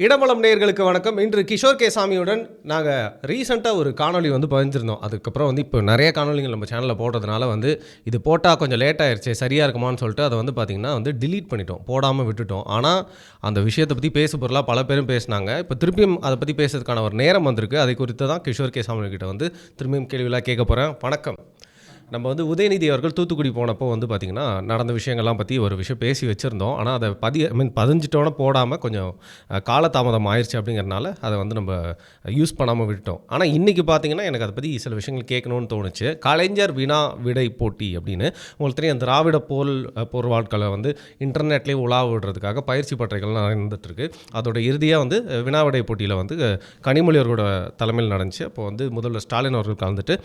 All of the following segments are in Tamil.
இடமலம் நேயர்களுக்கு வணக்கம். இன்று கிஷோர் கே சாமியுடன் நாங்கள் ரீசெண்டாக ஒரு காணொலி பகிர்ந்திருந்தோம். அதுக்கப்புறம் இப்போ நிறைய காணொலிகள் நம்ம சேனலில் போடுறதுனால இது போட்டால் கொஞ்சம் லேட் ஆயிடுச்சு, சரியாக இருக்குமான்னு சொல்லிட்டு அதை பார்த்திங்கன்னா டிலீட் பண்ணிட்டோம், போடாமல் விட்டுட்டோம். ஆனால் அந்த விஷயத்தை பற்றி பேசு பொருளாக பல பேரும் பேசினாங்க. இப்போ திருப்பியும் அதை பற்றி பேசுறதுக்கான ஒரு நேரம் வந்திருக்கு. அதை குறித்து தான் கிஷோர் கே சாமி கிட்ட திரும்பியும் கேள்வியெல்லாம் கேட்க போகிறேன். வணக்கம். நம்ம உதயநிதி அவர்கள் தூத்துக்குடி போனப்போ பார்த்திங்கன்னா நடந்த விஷயங்கள்லாம் பற்றி ஒரு விஷயம் பேசி வச்சுருந்தோம். ஆனால் அதை பதிஞ்சிட்டோன்னே போடாமல் கொஞ்சம் காலதாமதம் ஆயிடுச்சு அப்படிங்கிறனால அதை நம்ம யூஸ் பண்ணாமல் விட்டோம். ஆனால் இன்றைக்கி பார்த்திங்கன்னா எனக்கு அதை பற்றி சில விஷயங்கள் கேட்கணும்னு தோணுச்சு. கலைஞர் வினா விடை போட்டி அப்படின்னு உங்களுக்கு தெரியும். திராவிட போர்வாட்களை இன்டர்நெட்லேயே உலாவ விடுறதுக்காக பயிற்சி பட்டறைகள்லாம் நடந்துகிட்ருக்கு. அதோட இறுதியாக வினா விடை போட்டியில் கனிமொழி அவர்களோட தலைமையில் நடந்துச்சு. அப்போ முதல்வர் ஸ்டாலின் அவர்கள் கலந்துட்டு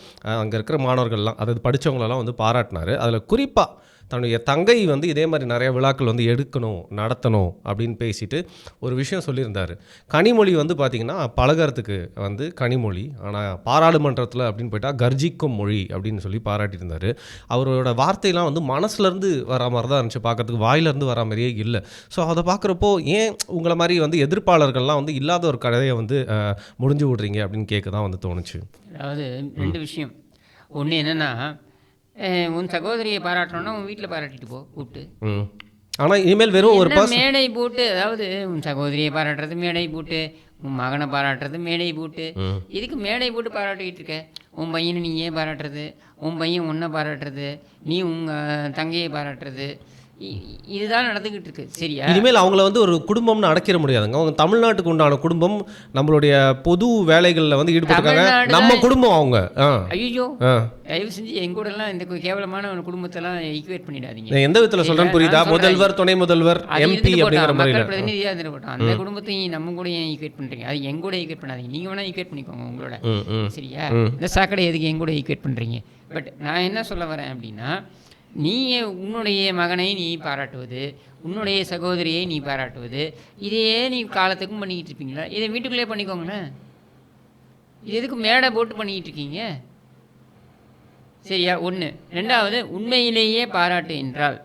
அங்கே இருக்கிற மாணவர்கள்லாம் அதாவது படித்தவங்களெல்லாம் பாராட்டினார். அதில் குறிப்பாக தன்னுடைய தங்கை இதே மாதிரி நிறைய விழாக்கள் எடுக்கணும், நடத்தணும் அப்படின்னு பேசிட்டு ஒரு விஷயம் சொல்லியிருந்தார். கனிமொழி பார்த்திங்கன்னா பழகிறதுக்கு கனிமொழி, ஆனால் பாராளுமன்றத்தில் அப்படின்னு போயிட்டால் கர்ஜிக்கும் மொழி அப்படின்னு சொல்லி பாராட்டியிருந்தார். அவரோட வார்த்தையெல்லாம் மனசுலேருந்து வர மாதிரி தான் இருந்துச்சு, பார்க்குறதுக்கு வாயிலேருந்து வர மாதிரியே இல்லை. ஸோ அதை பார்க்குறப்போ ஏன் உங்களை மாதிரி எதிர்ப்பாளர்கள்லாம் இல்லாத ஒரு கதையை முடிஞ்சு விட்றீங்க அப்படின்னு கேட்க தான் தோணுச்சு. அதாவது ரெண்டு விஷயம். ஒன்று என்னென்னா, உன் சகோதரியை பாராட்டணும்னா உன் வீட்டில் பாராட்டிட்டு போ கூப்பிட்டு. ஆனால் இனிமேல் வெறும் ஒரு மேடை போட்டு, அதாவது உன் சகோதரியை பாராட்டுறது மேடை போட்டு, உன் மகனை பாராட்டுறது மேடை போட்டு, இதுக்கு மேடை போட்டு பாராட்டிக்கிட்டு இருக்க. உன் பையனை நீ ஏன் பாராட்டுறது, உன் பையன் உன்னை பாராட்டுறது, நீ உங்கள் தங்கையை பாராட்டுறது, இதுதான் நடந்துக்கிட்டு இருக்கு. சரியா? இனிமேல் அவங்கள ஒரு குடும்பம்னு அடைக்கிற முடியாதுங்க. அவங்க தமிழ்நாட்டுக்கு உண்டான குடும்பம், நம்மளுடைய பொது வேலைகளில் ஈடுபட்டுருக்காங்க. நம்ம குடும்பம் அவங்க. ஐயோ, தயவு செஞ்சு எங்கூடலாம் இந்த கேவலமான குடும்பத்தெல்லாம் ஈக்குவேட் பண்ணிடாதீங்க. எந்த விதத்தில் சொல்கிறேன்னு புரியுதா? முதல்வர், துணை முதல்வர், எம்பி அப்படிங்கிற மாதிரி பிரதிநிதியாக இருந்துட்டோம். அந்த குடும்பத்தையும் நம்ம கூட ஏன் ஈக்குவேட் பண்ணுறீங்க? அது எங்கூட ஈக்குவேட் பண்ணாதீங்க. நீங்கள் வேணால் ஈக்குவேட் பண்ணிக்கோங்க உங்களோட. சரியா? இந்த சாக்கடை எதுக்கு எங்கூட ஈக்குவேட் பண்ணுறீங்க? பட் நான் என்ன சொல்ல வரேன் அப்படின்னா, நீ உன்னுடைய மகனை நீ பாராட்டுவது, உன்னுடைய சகோதரியை நீ பாராட்டுவது, இதையே நீ காலத்துக்கும் பண்ணிக்கிட்டு இருப்பீங்களா? இதை வீட்டுக்குள்ளே பண்ணிக்கோங்களேன். இது எதுக்கு மேடை போட்டு பண்ணிக்கிட்டு இருக்கீங்க? சரியா? ஒன்று. ரெண்டாவது, உண்மையிலேயே பாராட்டு என்றால்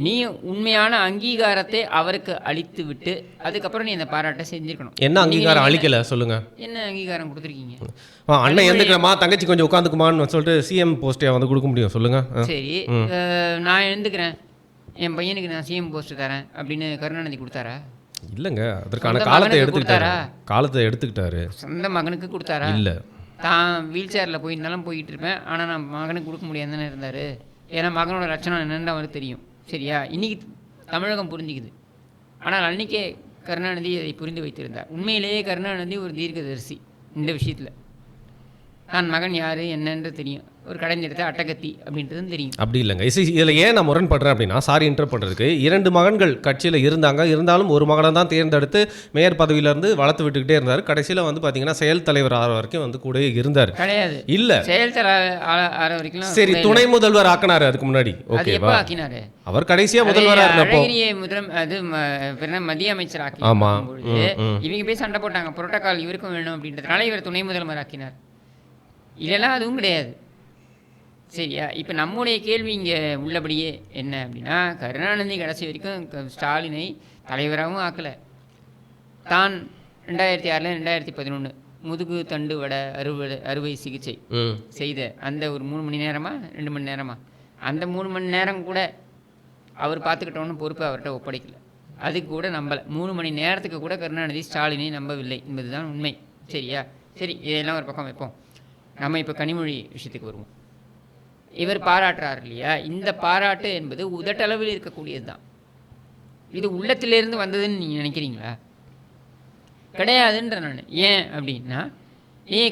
நீ உண்மையான அங்கீகாரத்தை அவருக்கு அளித்து விட்டு அதுக்கப்புறம் நீ அந்த பாராட்டை செஞ்சுருக்கணும். என்ன அங்கீகாரம் அளிக்கல சொல்லுங்க? என்ன அங்கீகாரம் கொடுத்துருக்கீங்க? அண்ணன் எழுந்துக்கிறமா, தங்கச்சி கொஞ்சம் உட்காந்துக்குமான்னு சொல்லிட்டு சிஎம் போஸ்ட்டை கொடுக்க முடியும் சொல்லுங்க. சரி, நான் எழுந்துக்கிறேன், என் பையனுக்கு நான் சிஎம் போஸ்ட் தரேன் அப்படின்னு கருணாநிதி கொடுத்தாரா? இல்லைங்க, அதற்கான காலத்தை எடுத்துக்கிட்டாரு. சொந்த மகனுக்கு கொடுத்தாரா? இல்லை. தான் வீல் சேரில் போயிருந்தாலும் போயிட்டு இருப்பேன், ஆனால் நான் மகனுக்கு கொடுக்க முடியாது தானே இருந்தார். ஏன்னா மகனோட லட்சணம் என்னென்னு அவருக்கு தெரியும். சரியா? இன்றைக்கி தமிழகம் புரிஞ்சிக்குது. ஆனால் அன்றைக்கே கருணாநிதி அதை புரிந்து வைத்திருந்தார். உண்மையிலேயே கருணாநிதி ஒரு தீர்க்கதரிசி இந்த விஷயத்தில். தான் மகன் யார் என்னன்னு தெரியும். ஒரு கடைஞ்செடுத்த அட்டகத்தி அப்படின்றதும் தெரியும். அப்படி இல்லைங்க. இதில் ஏன் நான் முரண்படுறேன் அப்படின்னா, சாரி இன்டர் பண்ணுறதுக்கு, 2 மகன்கள் கட்சியில் இருந்தாலும் ஒரு மகனை தான் தேர்ந்தெடுத்து மேயர் பதவியிலேருந்து வளர்த்து விட்டுக்கிட்டே இருந்தார். கடைசியில் பார்த்தீங்கன்னா செயல் தலைவர் ஆகிற வரைக்கும் கூட இருந்தார். கிடையாது. இல்லை, செயல் தலைவர் ஆகிற வரைக்கும் சரி, துணை முதல்வர் ஆக்கினார். அதுக்கு முன்னாடி ஓகேவா ஆக்கினாரு? அவர் கடைசியாக முதல்வராக இருந்தப்போ மத்திய அமைச்சர் ஆக்கி. ஆமாம், இவங்க போய் சண்டை போட்டாங்க, புரோட்டோகால் இவருக்கும் வேணும் அப்படின்றதுனால இவர் துணை முதல்வர் ஆக்கினார். இல்லைன்னா அதுவும் கிடையாது. சரியா? இப்போ நம்முடைய கேள்வி இங்கே உள்ளபடியே என்ன அப்படின்னா, கருணாநிதி கடைசி வரைக்கும் ஸ்டாலினை தலைவராகவும் ஆக்கலை. தான் 2006 2011 முதுகு தண்டு அறுவை சிகிச்சை செய்த அந்த ஒரு 3 மணி நேரமா 2 மணி நேரமா, அந்த 3 மணி நேரம் கூட அவர் பார்த்துக்கிட்டோன்னு பொறுப்பை அவர்கிட்ட ஒப்படைக்கல. அதுக்கு கூட நம்பலை. 3 மணி நேரத்துக்கு கூட கருணாநிதி ஸ்டாலினை நம்பவில்லை என்பதுதான் உண்மை. சரியா? சரி, இதெல்லாம் ஒரு பக்கம் வைப்போம். நம்ம இப்போ கனிமொழி விஷயத்துக்கு வருவோம். இவர் பாராட்டுறார் இல்லையா? இந்த பாராட்டு என்பது உதட்டளவில் இருக்கக்கூடியது தான். இது உள்ளத்திலேருந்து வந்ததுன்னு நீங்கள் நினைக்கிறீங்களா? கிடையாதுன்ற நான். ஏன் அப்படின்னா,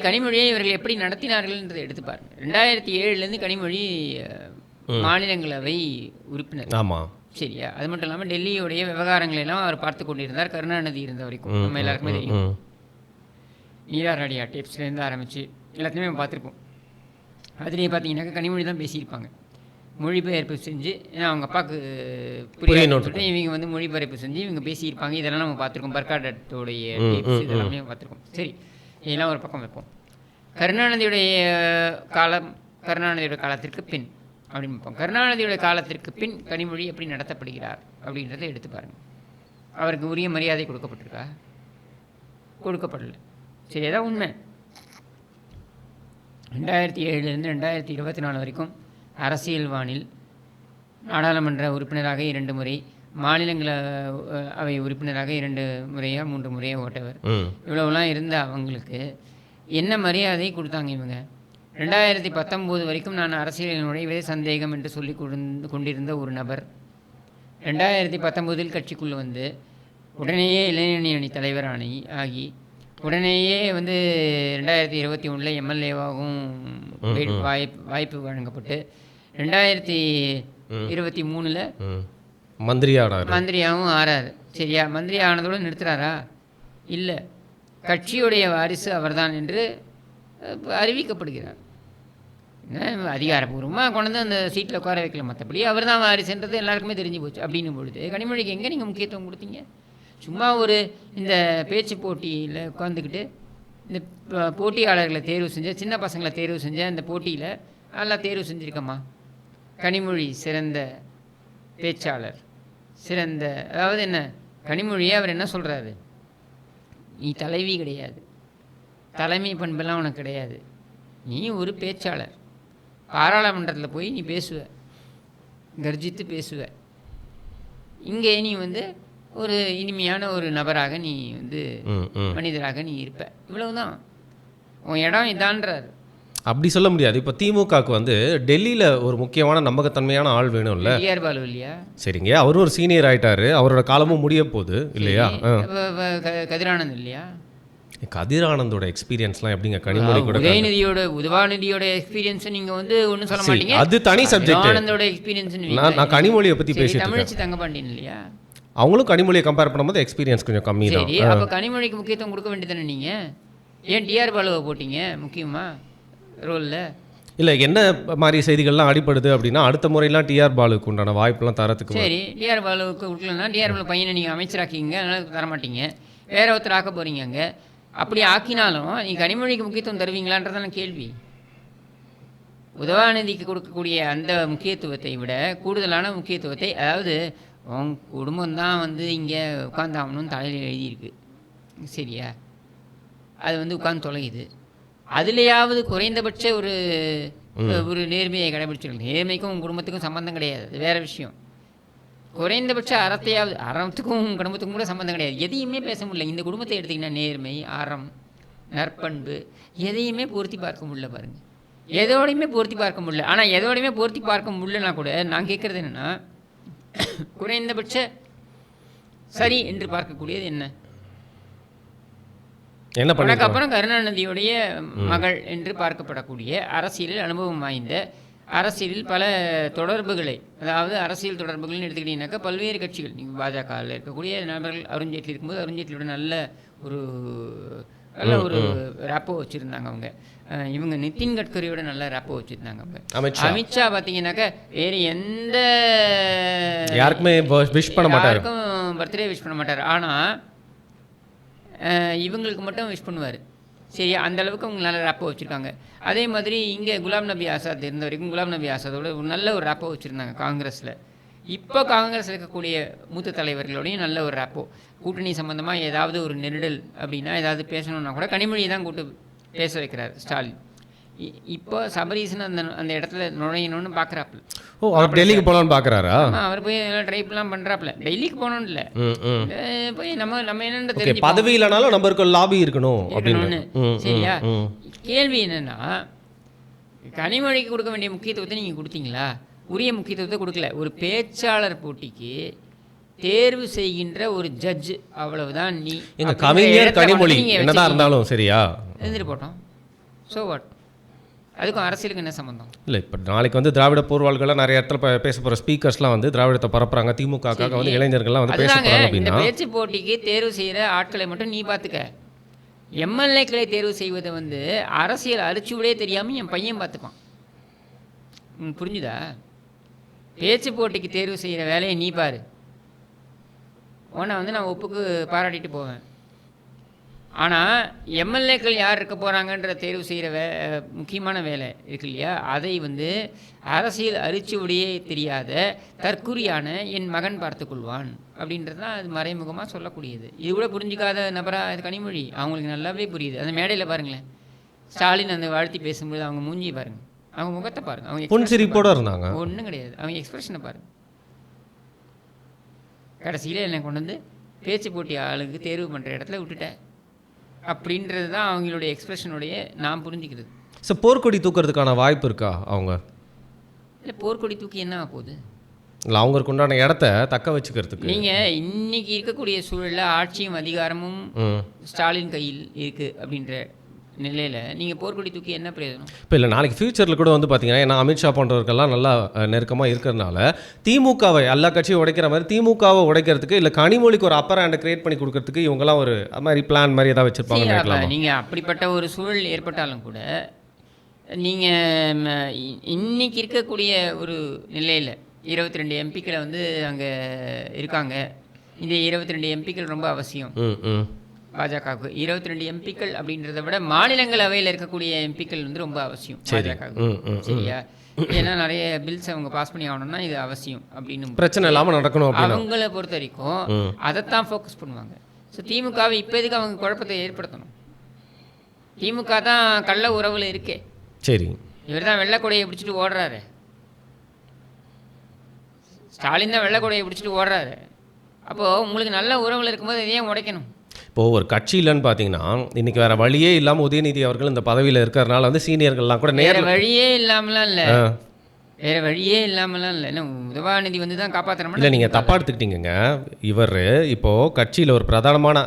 கனிமொழியை இவர்கள் எப்படி நடத்தினார்கள்ன்றதை எடுத்து பாருங்கள். 2007 கனிமொழி மாநிலங்களவை உறுப்பினர். ஆமாம், சரியா? அது மட்டும் இல்லாமல் டெல்லியுடைய விவகாரங்களெல்லாம் அவர் பார்த்து கொண்டிருந்தார், கருணாநிதி இருந்த வரைக்கும். நம்ம எல்லாருக்குமே தெரியும். நீராராடியா டேப்ஸ்லேருந்து ஆரம்பித்து எல்லாத்தையுமே நம்ம பார்த்துருப்போம். அதுலேயே பார்த்தீங்கன்னாக்கா கனிமொழி தான் பேசியிருப்பாங்க. மொழிபெயர்ப்பு செஞ்சு, ஏன்னா அவங்க அப்பாவுக்கு புரியாதுன்னு இவங்க மொழிபெயர்ப்பு செஞ்சு இவங்க பேசியிருப்பாங்க. இதெல்லாம் நம்ம பார்த்துருக்கோம். பர்காடத்துடைய டேப்ஸ் இதெல்லாமே பார்த்துருக்கோம். சரி, இதெல்லாம் ஒரு பக்கம் வைப்போம். கருணாநிதியுடைய காலத்திற்கு பின் அப்படின்னு பார்ப்போம். கருணாநிதியுடைய காலத்திற்கு பின் கனிமொழி எப்படி நடத்தப்படுகிறார் அப்படின்றத எடுத்து பாருங்கள். அவருக்கு உரிய மரியாதை கொடுக்கப்பட்டிருக்கா? கொடுக்கப்படல. சரி, அதான் உண்மை. 2007 2024 வரைக்கும் அரசியல் வானில் நாடாளுமன்ற உறுப்பினராக 2 முறை, அவை உறுப்பினராக 2 முறையா 3 முறையா ஓட்டவர், இவ்வளவுலாம் இருந்த அவங்களுக்கு என்ன மரியாதை கொடுத்தாங்க இவங்க? 2019 வரைக்கும் நான் அரசியலில் நுழைவதே சந்தேகம் என்று சொல்லி கொண்டிருந்த ஒரு நபர் 2019 கட்சிக்குள்ளே வந்து உடனேயே இளைஞரணி அணி தலைவர் ஆகி உடனேயே 2021 எம்எல்ஏவாகவும் வாய்ப்பு வழங்கப்பட்டு 2023 மந்திரியாகவும் ஆறாரு. சரியா? மந்திரி ஆனதோடு நிறுத்துறாரா? இல்லை, கட்சியுடைய வாரிசு அவர்தான் என்று அறிவிக்கப்படுகிறார். அதிகாரப்பூர்வமாக கொண்டு அந்த சீட்டில் உட்கார வைக்கல, மற்றபடி அவர் தான் வாரிசுன்றது எல்லாருக்குமே தெரிஞ்சு போச்சு. அப்படின்னும் பொழுது கனிமொழிக்கு எங்கே நீங்கள் முக்கியத்துவம் கொடுத்தீங்க? சும்மா ஒரு இந்த பேச்சு போட்டியில் உட்காந்துக்கிட்டு இந்த போட்டியாளர்களை தேர்வு செஞ்ச, சின்ன பசங்களை தேர்வு செஞ்ச அந்த போட்டியில் நல்லா தேர்வு செஞ்சுருக்கம்மா. கனிமொழி சிறந்த பேச்சாளர், சிறந்த, அதாவது என்ன, கனிமொழியை அவர் என்ன சொல்கிறாரு? நீ தலைவி கிடையாது, தலைமை பண்பெல்லாம் உனக்கு கிடையாது, நீ ஒரு பேச்சாளர். பாராளுமன்றத்தில் போய் நீ பேசுவ, கர்ஜித்து பேசுவ. இங்கே நீ ஒரு இனிமையான ஒரு நபராக நீ மனிதராக நீ இருப்ப. இவ்வளவுதான், உன் இடம் இதான்றார். அப்படி சொல்ல முடியாது. இப்போ திமுகவுக்கு டெல்லியில் ஒரு முக்கியமான நம்பகத்தன்மையான ஆள் வேணும்ல. டிஆர் பாலு இல்லையா? சரிங்க, அவரும் ஒரு சீனியர் ஆயிட்டாரு, அவரோட காலமும் முடிய போகுது இல்லையா? கதிரானந்த் இல்லையா? கதிரானந்தோட எக்ஸ்பீரியன்ஸ்லாம் எப்படிங்க கனிமொழி கூட? உதயநிதியோட எக்ஸ்பீரியன்ஸ் நீங்க ஒன்றும் சொல்ல மாட்டீங்க, அது தனி சப்ஜெக்ட். ஆனந்தோட எக்ஸ்பீரியன்ஸ் நான் கனிமொழியை பற்றி பேசிட்டு தமிழ்ச்சி தங்கபாண்டியன் இல்லையா? அவங்களும் கனிமொழியை கம்பேர் பண்ணும்போது எக்ஸ்பீரியன்ஸ் கொஞ்சம் கம்மி தான். சரி, அப்போ கனிமொழிக்கு முக்கியத்துவம் கொடுக்க வேண்டியதானே நீங்கள்? ஏன் டிஆர் பாலுவை போட்டீங்க முக்கியமா ரோலில்? இல்லை, என்ன மாதிரி செய்திகள்லாம் அடிப்படுது அப்படின்னா அடுத்த முறையெல்லாம் டிஆர் பாலுக்கு உண்டான வாய்ப்பெல்லாம் தரத்துக்கு. சரி, டிஆர் பாலுக்கு விட்டுலன்னா டிஆர் பாலு பையனை நீங்கள் அமைச்சராக்கிங்க, அதனால் தரமாட்டீங்க, வேற ஒருத்தர் ஆக்க போகிறீங்க. அங்கே அப்படி ஆக்கினாலும் நீங்கள் கனிமொழிக்கு முக்கியத்துவம் தருவீங்களான்றதான கேள்வி. உதவாநிதிக்கு கொடுக்கக்கூடிய அந்த முக்கியத்துவத்தை விட கூடுதலான முக்கியத்துவத்தை, அதாவது உன் குடும்பம்தான் இங்கே உட்காந்தாகணும்னு தலையில் எழுதியிருக்கு, சரியா? அது உட்காந்து தொலையுது. அதுலேயாவது குறைந்தபட்ச ஒரு நேர்மையை கடைபிடிச்சிருக்கு. நேர்மைக்கும் உங்கள் குடும்பத்துக்கும் சம்மந்தம் கிடையாது, அது வேறு விஷயம். குறைந்தபட்ச அறத்துக்கும் குடும்பத்துக்கும் கூட சம்மந்தம் கிடையாது. எதையுமே பேச முடியல. இந்த குடும்பத்தை எடுத்திங்கன்னா நேர்மை, அறம், நற்பண்பு எதையுமே பூர்த்தி பார்க்க முடியல. பாருங்கள், எதோடையுமே பூர்த்தி பார்க்க முடியல. ஆனால் எதோடையுமே பூர்த்தி பார்க்க முடியலன்னா கூட நான் கேட்குறது என்னென்னா, குறைந்தபட்ச சரி என்று பார்க்கக்கூடியது என்ன? அப்புறம் கருணாநிதியுடைய மகள் என்று பார்க்கப்படக்கூடிய அரசியலில் அனுபவம் வாய்ந்த, அரசியலில் பல தொடர்புகளை, அதாவது அரசியல் தொடர்புகள்னு எடுத்துக்கிட்டீங்கன்னாக்கா பல்வேறு கட்சிகள், நீங்கள் பாஜகவில் இருக்கக்கூடிய நபர்கள், அருண்ஜேட்லி இருக்கும்போது அருண்ஜேட்லியோட நல்ல ஒரு ரேப்போ வச்சுருந்தாங்க அவங்க. இவங்க நிதின் கட்கரியோட நல்ல ரேப்போ வச்சுருந்தாங்க அவங்க. அமித்ஷா பார்த்தீங்கன்னாக்கா வேறு எந்த யாருக்குமே விஷ் பண்ண மாட்டார், யாருக்கும் பர்த்டே விஷ் பண்ண மாட்டார். ஆனால் இவங்களுக்கு மட்டும் விஷ் பண்ணுவார். சரி, அந்தளவுக்கு அவங்க நல்ல ரேப்போ வச்சுருக்காங்க. அதே மாதிரி இங்கே குலாம் நபி ஆசாத் இருந்த வரைக்கும் குலாம் நபி ஆசாதோட ஒரு நல்ல ஒரு ரேப்போ வச்சுருந்தாங்க காங்கிரஸில். இப்போ காங்கிரஸில் இருக்கக்கூடிய மூத்த தலைவர்களோடையும் நல்ல ஒரு ரேப்போ. கூட்டணி சம்மந்தமாக ஏதாவது ஒரு நெருடல் அப்படின்னா, ஏதாவது பேசணுன்னா கூட கனிமொழியை தான் கூட்டு பேச வைக்கிறார் ஸ்டாலின். இப்போ சபரீசன் அந்த இடத்துல நுழையணும்னு பார்க்குறாப்புல. ஓ, அவர் டெல்லிக்கு போகலான்னு பார்க்குறாரா? அவர் போய் எல்லாம் ட்ரைப்லாம் பண்ணுறாப்புல. டெல்லிக்கு போகணும்னு இல்லை, போய் நம்ம என்னென்ன தெரிஞ்சு, பதவி இல்லைனாலும் நம்மளுக்கு லாபி இருக்கணும் அப்படின்னு. சரியா? கேள்வி என்னென்னா, கனிமொழிக்கு கொடுக்க வேண்டிய முக்கியத்துவத்தை நீங்கள் கொடுத்தீங்களா? உரிய முக்கியத்துவத்தை கொடுக்கல. ஒரு பேச்சாளர் போட்டிக்கு தேர்வு செய்கின்ற ஒரு ஜட்ஜ், அவ்வளவுதான். நீ எங்க கவிஞர் கனிமொழி என்னதான் இருந்தாலும் சரியா எழுந்திட்டு போட்டோம். So what? அதுக்கும் அரசியலுக்கு என்ன சம்பந்தம்? இல்லை, இப்போ நாளைக்கு திராவிட போர்வாள்களாக நிறைய இடத்துல பேச போகிற ஸ்பீக்கர்ஸ்லாம் திராவிடத்தை பரப்புறாங்க, திமுக இளைஞர்கள்லாம் பேச போகிறாங்க அப்படின்னா, இந்த பேச்சு போட்டிக்கு தேர்வு செய்கிற ஆட்களை மட்டும் நீ பார்த்துக்க. எம்எல்ஏக்களை தேர்வு செய்வதை அரசியல் அரிச்சுவிடே தெரியாமல் என் பையன் பார்த்துப்பான். புரிஞ்சுதா? பேச்சு போட்டிக்கு தேர்வு செய்கிற வேலையை நீ பாரு. உன்னை நான் ஒப்புக்கு பாராட்டிட்டு போவேன். ஆனால் எம்எல்ஏக்கள் யார் இருக்க போகிறாங்கன்ற தேர்வு செய்கிற முக்கியமான வேலை இருக்கு இல்லையா, அதை வந்து அரசியல் அரிச்சுவடியே தெரியாத தற்குறியான என் மகன் பார்த்துக்கொள்வான் அப்படின்றது தான் அது மறைமுகமாக சொல்லக்கூடியது. இது கூட புரிஞ்சிக்காத நபராக இது கனிமொழி, அவங்களுக்கு நல்லாவே புரியுது. அந்த மேடையில் பாருங்களேன், ஸ்டாலின் அந்த வாழ்த்தி பேசும்போது அவங்க மூஞ்சியை பாருங்கள், அவங்க முகத்தை பாருங்கள், அவங்க புன்சிரிப்போட இருந்தாங்க. ஒன்றும் கிடையாது, அவங்க எக்ஸ்பிரஷனை பாருங்கள். கடைசியில் என்னை கொண்டு வந்து பேச்சு போட்டி ஆளுக்கு தேர்வு பண்ணுற இடத்துல விட்டுட்டேன் அப்படின்றது தான் அவங்களுடைய எக்ஸ்பிரஷனுடைய நான் புரிஞ்சுக்கிறது. ஸோ போர்க்கொடி தூக்கிறதுக்கான வாய்ப்பு இருக்கா அவங்க? இல்லை, போர்க்கொடி தூக்கி என்ன போகுது? இல்லை, அவங்களுக்கு உண்டான இடத்த தக்க வச்சுக்கிறதுக்கு நீங்கள் இன்னைக்கு இருக்கக்கூடிய சூழலில் ஆட்சியும் அதிகாரமும் ஸ்டாலின் கையில் இருக்குது அப்படின்ற நிலையில் நீங்கள் போர்க்கொடி தூக்கி என்ன பிரயோஜனம்? இப்போ இல்லை, நாளைக்கு ஃபியூச்சரில் கூட வந்து பார்த்தீங்கன்னா, ஏன்னா அமித்ஷா போன்றவர்கள்லாம் நல்லா நெருக்கமாக இருக்கிறதுனால திமுகவை எல்லா கட்சியும் உடைக்கிற மாதிரி திமுகவை உடைக்கிறதுக்கு இல்லை கனிமொழிக்கு ஒரு அப்பர் ஹேண்டை கிரியேட் பண்ணி கொடுக்கறதுக்கு இவங்கெல்லாம் ஒரு மாதிரி பிளான் மாதிரி ஏதாவது வச்சுருப்பாங்க. நீங்கள் அப்படிப்பட்ட ஒரு சூழல் ஏற்பட்டாலும் கூட நீங்கள் இன்னைக்கு இருக்கக்கூடிய ஒரு நிலையில் 22 எம்பிக்களை வந்து அங்கே இருக்காங்க. இந்த 22 எம்பிக்கள் ரொம்ப அவசியம் பாஜகவுக்கு. 22 எம்பிக்கள் அப்படின்றத விட மாநிலங்களவையில் இருக்கக்கூடிய எம்பிக்கள் வந்து ரொம்ப அவசியம் பாஜகவுக்கு. சரியா? ஏன்னா நிறைய பில்ஸ் அவங்க பாஸ் பண்ணி ஆகணும்னா இது அவசியம் அப்படின்னு பிரச்சனை இல்லாமல் நடக்கணும். அவங்கள பொறுத்த வரைக்கும் அதைத்தான் ஃபோக்கஸ் பண்ணுவாங்க. ஸோ திமுகவை இப்போ எதுக்கு அவங்க குழப்பத்தை ஏற்படுத்தணும்? திமுக தான் கள்ள உறவில் இருக்கே. சரி, இவர் தான் வெள்ளைக்கொடையை பிடிச்சிட்டு ஓடுறாரு, ஸ்டாலின் தான் வெள்ளைக்கொடையை பிடிச்சிட்டு ஓடுறாரு. அப்போது உங்களுக்கு நல்ல உறவில் இருக்கும்போது இதையே உடைக்கணும். இப்போது ஒரு கட்சி இல்லைன்னு பார்த்தீங்கன்னா, இன்றைக்கி வேறு வழியே இல்லாமல் உதயநிதி அவர்கள் இந்த பதவியில் இருக்கிறதுனால வந்து சீனியர்கள்லாம் கூட வேறு வழியே இல்லாமலாம் இல்லை, வேறு வழியே இல்லாமலாம் இல்லை. என்ன உதவாநிதி வந்து தான் காப்பாற்றணும். இல்லை, நீங்கள் தப்பாக எடுத்துக்கிட்டீங்க. இவர் இப்போது கட்சியில் ஒரு பிரதானமான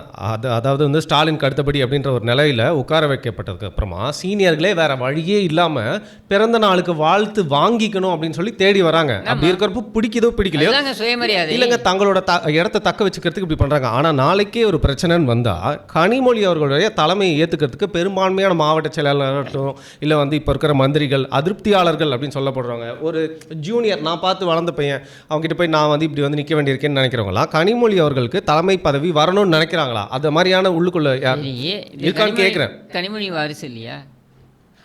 அதாவது வந்து ஸ்டாலினுக்கு அடுத்தபடி அப்படின்ற ஒரு நிலையில் உட்கார வைக்கப்பட்டதுக்கு அப்புறமா சீனியர்களே வேறு வழியே இல்லாமல் பிறந்த நாளுக்கு வாழ்த்து வாங்கிக்கணும் அப்படின்னு சொல்லி தேடி வராங்க. அப்படி இருக்கிறப்போ பிடிக்குதோ பிடிக்கலையோ சுயமரியாதை இல்லைங்க, தங்களோட இடத்த தக்க வச்சுக்கிறதுக்கு இப்படி பண்ணுறாங்க. ஆனால் நாளைக்கே ஒரு பிரச்சனைன்னு வந்தால் கனிமொழி அவர்களுடைய தலைமையை ஏற்றுக்கிறதுக்கு பெரும்பான்மையான மாவட்ட செயலாளர்களாகட்டும் இல்லை வந்து இப்போ இருக்கிற மந்திரிகள் அதிருப்தியாளர்கள் அப்படின்னு சொல்லப்படுறாங்க. ஒரு ஜூனியர் நான் பார்த்து வளர்ந்த பையன் அவங்ககிட்ட போய் நான் வந்து இப்படி வந்து நிற்க வேண்டியிருக்கேன்னு நினைக்கிறவங்களா கனிமொழி அவர்களுக்கு தலைமை பதவி வரணும்னு நினைக்கிறாங்களா? அது மாதிரியான உள்ளுக்குள்ள இருக்கான்னு கேட்குறேன். கனிமொழி வாரிசு இல்லையா?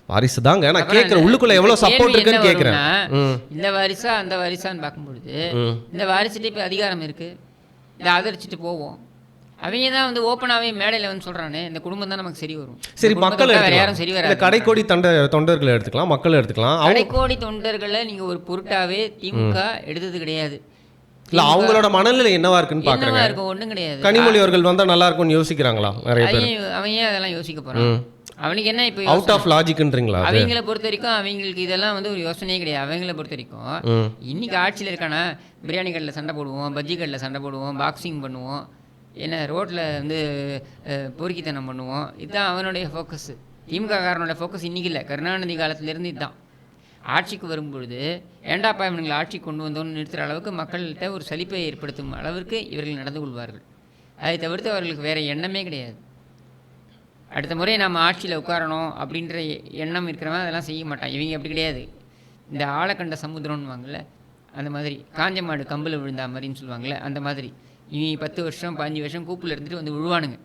வாரிசு தாங்க, நான் கேட்குறேன் உள்ளுக்குள்ள எவ்வளோ சப்போர்ட் இருக்குன்னு கேட்குறேன். இந்த வாரிசா அந்த வாரிசான்னு பார்க்கும்பொழுது இந்த வாரிசுட்டு இப்போ அதிகாரம் இருக்குது, இதை ஆதரிச்சுட்டு போவோம். அவங்க தான் வந்து ஓப்பனாகவே மேடையில் வந்து சொல்கிறானே இந்த குடும்பம் தான் நமக்கு சரி வரும். சரி, மக்கள் யாரும் சரி வராது. கடைக்கோடி தொண்டர்களை எடுத்துக்கலாம், மக்கள் எடுத்துக்கலாம். கடைக்கோடி தொண்டர்களை நீங்கள் ஒரு பொருட்டாவே திமுக எடுத்தது கிடையாது. இல்லை, அவங்களோட மனநிலை என்னவா இருக்குன்னு பார்க்குறாங்க. இருக்கும் ஒன்றும் கிடையாது. கனிமொழி அவர்கள் வந்தால் நல்லா இருக்கும்னு யோசிக்கிறாங்களா நிறைய பேர்? அவன் ஏன் அதெல்லாம் யோசிக்க போகிறான்? அவனுக்கு என்ன இப்போ அவுட் ஆஃப் லாஜிக்ன்றீங்களா? அவங்கள பொறுத்த வரைக்கும் அவங்களுக்கு இதெல்லாம் வந்து ஒரு யோசனையே கிடையாது. அவங்கள பொறுத்த வரைக்கும் இன்னைக்கு ஆட்சியில் இருக்கானா பிரியாணி கடையில் சண்டை போடுவோம், பஜ்ஜி கடையில் சண்டை போடுவோம், பாக்ஸிங் பண்ணுவோம், என்ன ரோட்டில் வந்து பொறுக்கித்தனம் பண்ணுவோம். இதுதான் அவனுடைய ஃபோக்கஸு. திமுக காரனோட ஃபோக்கஸ் இன்றைக்கி இல்லை, கருணாநிதி காலத்திலேருந்து இதுதான். ஆட்சிக்கு வரும்பொழுது ஏண்டாப்பா இவங்களை ஆட்சிக்கு கொண்டு வந்தோன்னு நிறுத்துகிற அளவுக்கு மக்கள்கிட்ட ஒரு சலிப்பை ஏற்படுத்தும் அளவிற்கு இவர்கள் நடந்து கொள்வார்கள். அதை தவிர்த்து அவர்களுக்கு வேறு எண்ணமே கிடையாது. அடுத்த முறை நம்ம ஆட்சியில் உட்காரணும் அப்படின்ற எண்ணம் இருக்கிறவன் அதெல்லாம் செய்ய மாட்டான். இவங்க அப்படி கிடையாது. இந்த ஆழக்கண்ட சமுத்திரம்னு வாங்கல, அந்த மாதிரி காஞ்ச மாடு கம்பில் விழுந்தா மாதிரின்னு சொல்லுவாங்கள்ல, அந்த மாதிரி இவங்க 10 வருஷம் 15 வருஷம் கூப்பில் இருந்துட்டு வந்து விழுவானுங்க.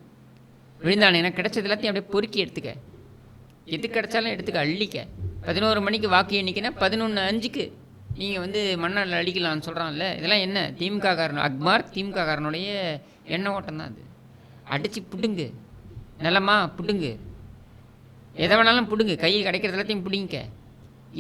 விழுந்தானுங்கன்னா கிடைச்சது எல்லாத்தையும் அப்படியே பொறுக்கி எடுத்துக்க, எது கிடைச்சாலும் எடுத்துக்க, அள்ளிக்க. 11 மணிக்கு வாக்கு எண்ணிக்கைன்னா 11:05க்கு நீங்கள் வந்து மண்ணால் அடிக்கலாம்னு சொல்கிறான்ல. இதெல்லாம் என்ன திமுக காரன் அக்மார்க் திமுக காரனுடைய எண்ண ஓட்டம் தான் அது. அடித்து புடுங்கு, நிலமா புடுங்கு, எதை வேணாலும் புடுங்கு, கையில் கிடைக்கிறது எல்லாத்தையும் பிடிங்க.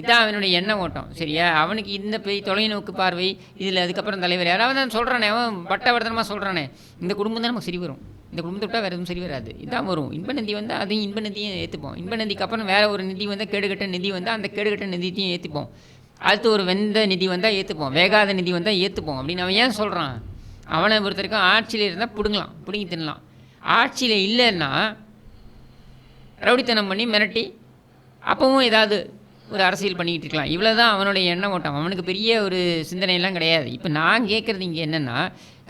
இதான் அவனுடைய எண்ண ஓட்டம். சரியா? அவனுக்கு இந்த போய் தொலைநோக்கு பார்வை இதில் அதுக்கப்புறம் தலைவர் யாராவது தான் சொல்கிறானே, அவன் பட்டவர்த்தனமாக சொல்கிறானே இந்த குடும்பம் தான் நமக்கு சரி வரும், இந்த குடும்பத்தை விட்டால் வேறு எதுவும் சரி வராது, இதான் வரும். இன்ப நிதி வந்து அதையும் இன்ப நிதியும் ஏற்றுப்போம். இன்ப நிதிக்கு அப்புறம் வேறு ஒரு நிதி வந்து கேடுகட்ட நிதி வந்து அந்த கேடுகட்ட நிதியத்தையும் ஏற்றுப்போம். அடுத்து ஒரு வெந்த நிதி வந்தால் ஏற்றுப்போம், வேகாத நிதி வந்தால் ஏற்றுப்போம் அப்படின்னு அவன் ஏன் சொல்கிறான்? அவனை பொறுத்த வரைக்கும் ஆட்சியில் இருந்தால் பிடுங்கலாம், பிடுங்கி தின்னலாம். ஆட்சியில் இல்லைன்னா ரவுடித்தனம் பண்ணி மிரட்டி அப்பவும் ஏதாவது ஒரு அரசியல் பண்ணிக்கிட்டு இருக்கலாம். இவ்வளோ தான் அவனுடைய எண்ணம் ஓட்டம். அவனுக்கு பெரிய ஒரு சிந்தனையெல்லாம் கிடையாது. இப்போ நான் கேட்குறது இங்கே என்னென்னா,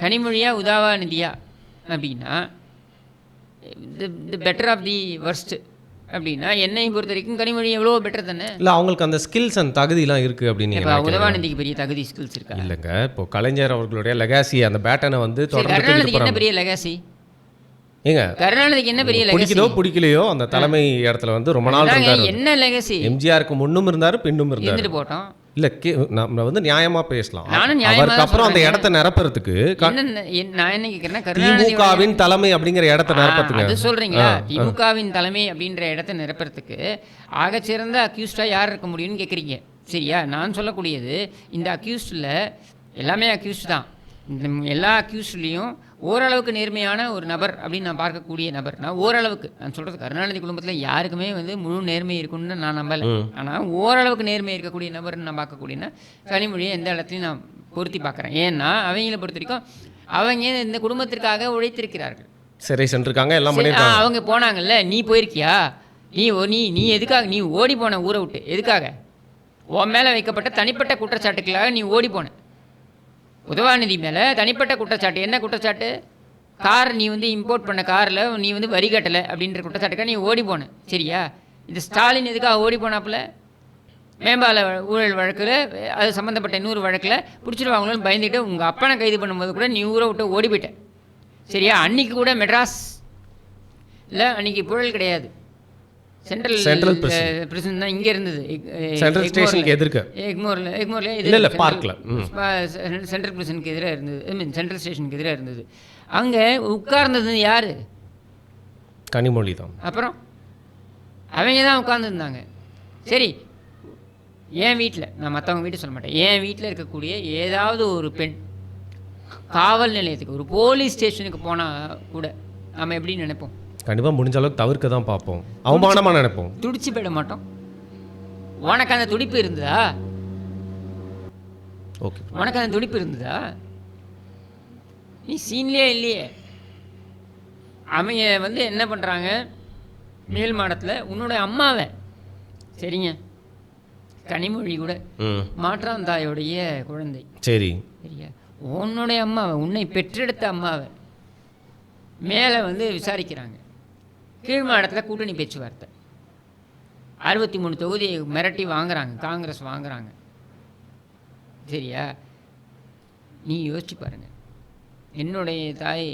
கனிமொழியா உதவாநிதியா அப்படின்னா தி பெட்டர் ஆஃப் தி வர்ஸ்ட்டு அப்படின்னா என்னை பொறுத்த வரைக்கும் கனிமொழி எவ்வளோ பெட்டர் தானே. இல்லை, அவங்களுக்கு அந்த ஸ்கில்ஸ் அண்ட் தகுதியெலாம் இருக்குது அப்படின்னு. இப்போ உதவாநிதிக்கு பெரிய தகுதி ஸ்கில்ஸ் இருக்கா? இல்லைங்க, இப்போ கலைஞர் அவர்களுடைய லெகாசி அந்த பேட்டனை வந்து கருணாநிதிக்கு என்ன பெரிய லெகாசி? ஏங்க கருணாநிதிக்கு என்ன பெரிய பிடிக்குதோ லெகசி? பிடிக்கலையோ அந்த தலைமை இடத்துல வந்து ரொம்ப நாள் இருந்தார். என்ன லெகசி? எம்ஜிஆருக்கு முன்னும் இருந்தார், பின்னும் இருந்தார். இருந்துட்டு போட்டோம். இல்ல நம்ம வந்து நியாயமா பேசலாம். நானும் நியாயமா அவருக்கு தான் அப்புறம் அந்த சொல்றேங்க. இடத்த நிரப்புறதுக்கு நான் என்ன கேட்குறேன்னா, கருணாநிதி திமுகவின் தலைமை அப்படிங்கிற இடத்த நிரப்பத்துங்க. அது சொல்றீங்களா? திமுகவின் தலைமை அப்படின்ற இடத்த நிரப்புறதுக்கு ஆகச்சிறந்த அக்யூஸ்டா யார் இருக்க முடியும்னு கேட்குறீங்க. சரியா? நான் சொல்லக்கூடியது இந்த அக்யூஸ்டில் எல்லாமே அக்யூஸ்ட் தான். இந்த எல்லா அக்யூஸ்ட்லேயும் ஓரளவுக்கு நேர்மையான ஒரு நபர் அப்படின்னு நான் பார்க்கக்கூடிய நபர்னா, ஓரளவுக்கு நான் சொல்கிறது கருணாநிதி குடும்பத்தில் யாருக்குமே வந்து முழு நேர்மை இருக்குன்னு நான் நம்பலை. ஆனால் ஓரளவுக்கு நேர்மை இருக்கக்கூடிய நபர்னு நான் பார்க்கக்கூடியனா கனிமொழியை எந்த இடத்துலையும் நான் பொருத்தி பார்க்குறேன். ஏன்னா அவங்கள பொறுத்த வரைக்கும் அவங்க இந்த குடும்பத்திற்காக உழைத்திருக்கிறார்கள். சிறை சென்றிருக்காங்க, எல்லாம் பண்ணியிருக்காங்க. அவங்க போனாங்கல்ல, நீ போயிருக்கியா? நீ எதுக்காக நீ ஓடி போன ஊரை விட்டு? எதுக்காக? உன் மேலே வைக்கப்பட்ட தனிப்பட்ட குற்றச்சாட்டுக்களாக நீ ஓடி போன. உதவாநிதி மேலே தனிப்பட்ட குற்றச்சாட்டு. என்ன குற்றச்சாட்டு? கார் நீ வந்து இம்போர்ட் பண்ண காரில் நீ வந்து வரி கட்டலை அப்படின்ற குற்றச்சாட்டுக்காக நீ ஓடி போன. சரியா? இது ஸ்டாலின் எதுக்காக ஓடி போனாப்புல? மேம்பால ஊழல் வழக்கில் அது சம்மந்தப்பட்ட இன்னொரு வழக்கில் பிடிச்சிருவாங்களோன்னு பயந்துட்டு உங்கள் அப்பனை கைது பண்ணும்போது கூட நீ ஊரை விட்டு ஓடி போயிட்ட. சரியா? அன்றைக்கி கூட மெட்ராஸ் இல்லை, அன்றைக்கி புழல் கிடையாது, சென்ட்ரல் பிரிசன் தான் இங்கே இருந்தது. சென்ட்ரல் ஸ்டேஷனுக்கு எதிர்க்க எக்மோரில் இல்லை பார்க்கல, சென்ட்ரல் பிரிசனுக்கு எதிராக இருந்தது. ஐ மீன் சென்ட்ரல் ஸ்டேஷனுக்கு எதிராக இருந்தது. அங்கே உட்கார்ந்தது யார்? கனிமொழி தான். அப்புறம் அவங்க தான் உட்கார்ந்துருந்தாங்க. சரி, என் வீட்டில், நான் மற்றவங்க வீட்டை சொல்ல மாட்டேன், என் வீட்டில் இருக்கக்கூடிய ஏதாவது ஒரு பெண் காவல் நிலையத்துக்கு ஒரு போலீஸ் ஸ்டேஷனுக்கு போனால் கூட நம்ம எப்படி நினைப்போம்? கண்டிப்பாக முடிஞ்ச அளவுக்கு தவிர்க்க தான் பார்ப்போம். அவமானமாக நினைப்போம். துடிச்சு போயிட மாட்டோம். உனக்கு அந்த துடிப்பு இருந்ததா? ஓகே, உனக்கு அந்த துடிப்பு இருந்ததா? நீ சீன்லேயே இல்லையே. அவங்க வந்து என்ன பண்ணுறாங்க மேல் மாடத்தில்? உன்னோட அம்மாவை, சரிங்க, கனிமொழி கூட மாற்றாந்தாயோடைய குழந்தை, சரி சரியா, உன்னுடைய அம்மாவை, உன்னை பெற்றெடுத்த அம்மாவை மேலே வந்து விசாரிக்கிறாங்க. கீழ் மாடத்தில் கூட்டணி பேச்சுவார்த்தை, 63 தொகுதியை மிரட்டி வாங்குறாங்க, காங்கிரஸ் வாங்குறாங்க. சரியா? நீ யோசிச்சு பாருங்க, என்னுடைய தாய்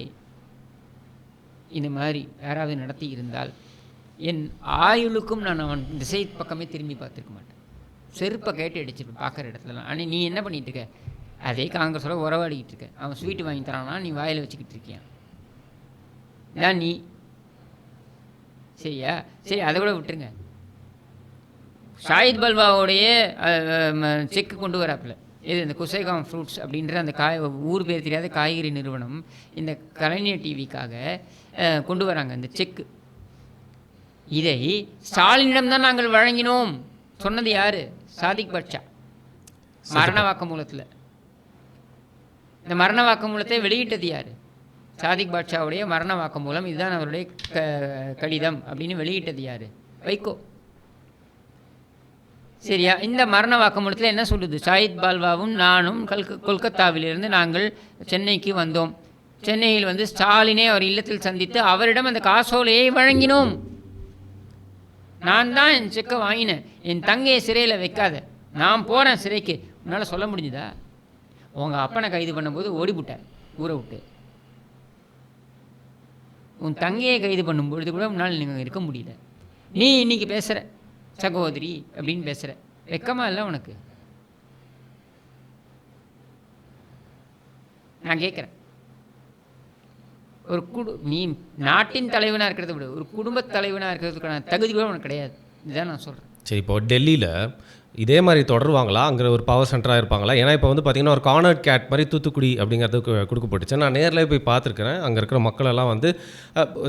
இந்த மாதிரி யாராவது நடத்தி இருந்தால் என் ஆயுளுக்கும் நான் அவன் திசை பக்கமே திரும்பி பார்த்துருக்க மாட்டேன். செருப்பை கேட்டு அடிச்சிருப்பேன் பார்க்குற இடத்துலலாம். ஆனால் நீ என்ன பண்ணிகிட்டு இருக்க? அதே காங்கிரஸோட உறவாடிக்கிட்டு இருக்க. அவன் ஸ்வீட்டு வாங்கி தரானா, நீ வாயில் வச்சுக்கிட்டு இருக்கியான். இதான் நீ. சரியா? சரி, அதை கூட விட்டுருங்க. ஷாஹித் பல்வாவுடைய செக்கு கொண்டு வராப்புல, இது இந்த குசைகாம் ஃப்ரூட்ஸ் அப்படின்ற அந்த ஊர் பேர் தெரியாத காய்கறி நிறுவனம் இந்த கலைஞர் டிவிக்காக கொண்டு வராங்க இந்த செக்கு. இதை ஸ்டாலினிடம் நாங்கள் வழங்கினோம் சொன்னது யார்? சாதிக் பாட்ஷா. மரண வாக்குமூலத்தில், இந்த மரண வாக்குமூலத்தை வெளியிட்டது யார்? சாதிக் பாட்ஷாவுடைய மரண வாக்குமூலம், இதுதான் அவருடைய கடிதம் அப்படின்னு வெளியிட்டது யார்? வைகோ. சரியா? இந்த மரண வாக்குமூலத்தில் என்ன சொல்லுது? ஷாஹித் பால்வாவும் நானும் கொல்கத்தாவிலிருந்து நாங்கள் சென்னைக்கு வந்தோம். சென்னையில் வந்து ஸ்டாலினை அவர் இல்லத்தில் சந்தித்து அவரிடம் அந்த காசோலையை வழங்கினோம். நான் தான் என் செக்கை வாங்கினேன். என் தங்கையை சிறையில் வைக்காத, நான் போகிறேன் சிறைக்கு. உன்னால் சொல்ல முடிஞ்சுதா? உங்கள் அப்பனை கைது பண்ணும்போது ஓடிவிட்டேன் ஊரை விட்டு. உன் தங்கையை கைது பண்ணும்பொழுது கூட உன்னால் நீங்கள் இருக்க முடியல. நீ இன்னைக்கு பேசுகிற சகோதரி அப்படின்னு பேசுகிற, வெக்கமா இல்லை உனக்கு? நான் கேட்குறேன், நீ நாட்டின் தலைவனாக இருக்கிறத விட ஒரு குடும்பத் தலைவனாக இருக்கிறதுக்கான தகுதி கூட உனக்கு கிடையாது. இதுதான் நான் சொல்கிறேன். சரி, இப்போ டெல்லியில் இதே மாதிரி தொடருவாங்களா? அங்கே ஒரு பவர் சென்டராக இருப்பாங்களா? ஏன்னா இப்போ வந்து பார்த்திங்கன்னா ஒரு கார்னர்ட் கேட் மாதிரி தூத்துக்குடி அப்படிங்கிறதுக்கு கொடுக்கப்பட்டுச்சு. நான் நேரில் போய் பார்த்துருக்கிறேன். அங்கே இருக்கிற மக்களெல்லாம் வந்து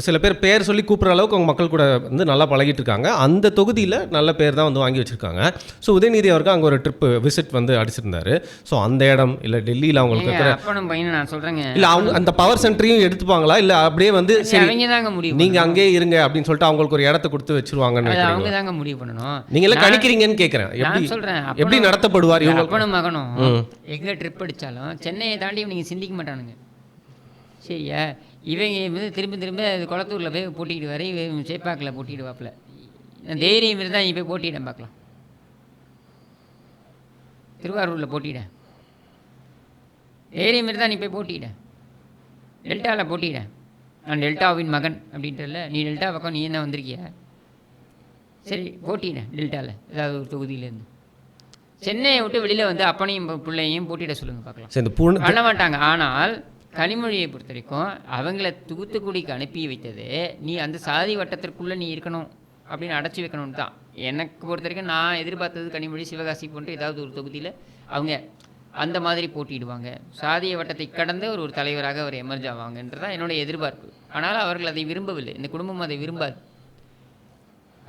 சில பேர் பேர் சொல்லி கூப்பிட்ற அளவுக்கு அவங்க மக்கள் கூட வந்து நல்லா பழகிட்டு இருக்காங்க. அந்த தொகுதியில் நல்ல பேர் தான் வந்து வாங்கி வச்சுருக்காங்க. ஸோ உதயநிதி அவருக்கு அங்கே ஒரு ட்ரிப்பு விசிட் வந்து அடிச்சிருந்தாரு. ஸோ அந்த இடம் இல்லை டெல்லியில் அவங்களுக்கு இருக்கிற அப்பனும் பையனை நான் சொல்கிறேங்க, இல்லை அவங்க அந்த பவர் சென்டரையும் எடுத்துப்பாங்களா? இல்லை அப்படியே வந்து சரி அவங்க தாங்க முடியும், நீங்கள் அங்கேயே இருங்க அப்படின்னு சொல்லிட்டு அவங்களுக்கு ஒரு இடத்த கொடுத்து வச்சுருவாங்கன்னு அவங்க தாங்க முடிவு பண்ணணும். நீங்களே கணிக்கிறீங்கன்னு கேட்குறேன். சொல்கிறேன், எப்படி நடத்தப்படுவார் இவங்க? அப்பனும் மகனும் எங்கே ட்ரிப் அடித்தாலும் சென்னையை தாண்டி இவங்க சிந்திக்க மாட்டானுங்க. சரியா? இவங்க வந்து திரும்ப திரும்ப குளத்தூரில் போய் போட்டிக்கிட்டு வர, இவன் சேப்பாக்கில் போட்டிக்கிடுவாப்பில். தைரியம் இருந்தால் நீ போய் போட்டியிட பார்க்கலாம். திருவாரூரில் போட்டியிட தைரியம் இருந்தால் நீ போய் போட்டியிட, டெல்டாவில் போட்டியிட. நான் டெல்டாவின் மகன் அப்படின்றல, நீ டெல்டா பக்கம் நீ என்ன வந்திருக்கிய, சரி போட்டினேன் டெல்டாவில் ஏதாவது ஒரு தொகுதியிலேருந்து. சென்னையை விட்டு வெளியில் வந்து அப்பனையும் பிள்ளையும் போட்டியிட சொல்லுங்கள் பார்க்கலாம். சரி, இந்த பூனை பண்ண மாட்டாங்க. ஆனால் கனிமொழியை பொறுத்த வரைக்கும் அவங்கள தூத்துக்குடிக்கு அனுப்பி வைத்தது நீ அந்த சாதி வட்டத்திற்குள்ளே நீ இருக்கணும் அப்படின்னு அடைச்சி வைக்கணும்னு தான். எனக்கு பொறுத்த வரைக்கும் நான் எதிர்பார்த்தது கனிமொழி சிவகாசி போன்று ஏதாவது ஒரு தொகுதியில் அவங்க அந்த மாதிரி போட்டியிடுவாங்க, சாதிய வட்டத்தை கடந்து ஒரு தலைவராக அவர் எமர்ஜ் ஆவாங்கன்றதான் என்னுடைய எதிர்பார்ப்பு. ஆனால் அவர்கள் அதை விரும்பவில்லை, இந்த குடும்பம் அதை விரும்பாது.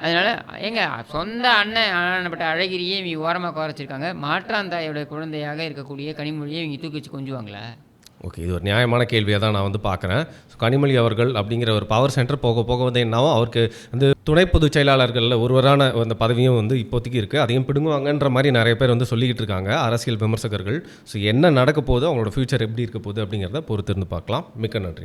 அதனால் சொந்த அண்ணன்பட்ட அழகிரியே இவங்க ஓரமாக குறைச்சிருக்காங்க, மாற்றாந்தாயோட குழந்தையாக இருக்கக்கூடிய கனிமொழியை இவங்க தூக்கி வச்சு கொஞ்சுவாங்களா? ஓகே, இது ஒரு நியாயமான கேள்வியாக தான் நான் வந்து பார்க்குறேன். ஸோ கனிமொழி அவர்கள் அப்படிங்கிற ஒரு பவர் சென்டர் போக போக வந்து என்னாவும் அவருக்கு வந்து துணை பொதுச் செயலாளர்களில் ஒருவரான அந்த பதவியும் வந்து இப்போதைக்கு இருக்குது, அதையும் பிடுங்குவாங்கன்ற மாதிரி நிறைய பேர் வந்து சொல்லிக்கிட்டு இருக்காங்க அரசியல் விமர்சகர்கள். ஸோ என்ன நடக்க போகுது, அவங்களோட ஃப்யூச்சர் எப்படி இருக்க போகுது அப்படிங்கிறத பொறுத்திருந்து பார்க்கலாம். மிக்க நன்றி.